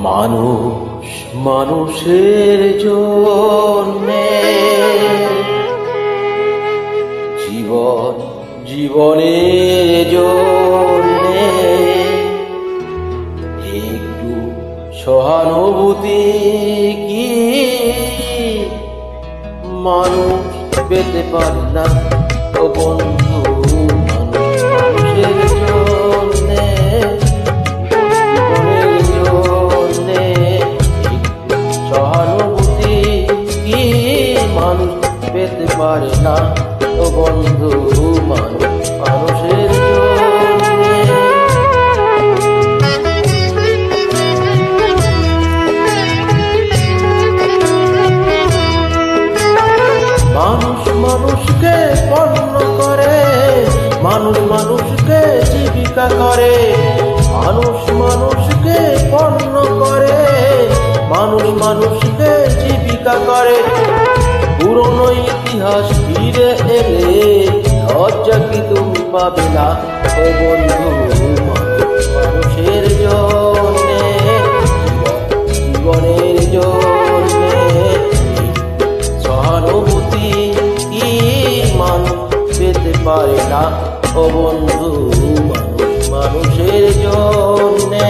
মানুষ মানুষের জন্যে, জীবন জীবনের জন্যে একটু সহানুভূতি কি মানুষ পেতে পারে না? ও বন্ধু, মানুষ মানুষের জন্যে, জীবনের জন্যে একটু সহানুভূতি কি মানুষ পেতে পারে না? ও বন্ধু, মানুষ মানুষের জন্যে। মানুষ মানুষকে পণ্য করে, মানুষ মানুষকে জীবিকা করে, মানুষ মানুষকে পণ্য করে, মানুষ মানুষকে জীবিকা করে। পুরনো ইতিহাস ফিরে এলে লজ্জা কি তুমি পাবে না? ও বন্ধু, মানুষ মানুষের জন্যে, জীবনের জন্যে সহানুভূতি কি মানুষ পেতে পারে না? ও বন্ধু, মানুষ মানুষের জন্যে।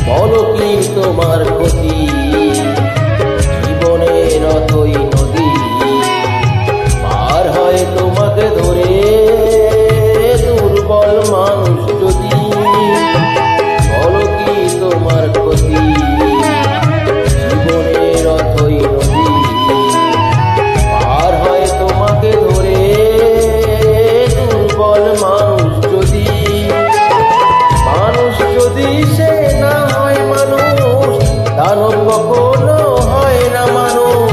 বলো কি তোমার ক্ষতি, জীবনের অথই নদী পার হয় তোমাকে ধরে দুর্বল মানুষ যদি? বলো কি তোমার ক্ষতি, জীবনের অথই নদী পার হয় তোমাকে ধরে দুর্বল মানুষ যদি? মানুষ যদি সে না হয় মানুষ, দানব কখনো হয় না মানুষ।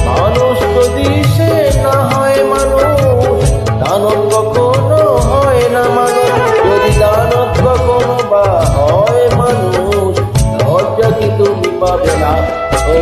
মানুষ যদি সে না হয় মানুষ, দানব কখনো হয় না মানুষ। যদি দানব কখনো বা হয় মানুষ, লজ্জা কি তুমি পাবে না? ও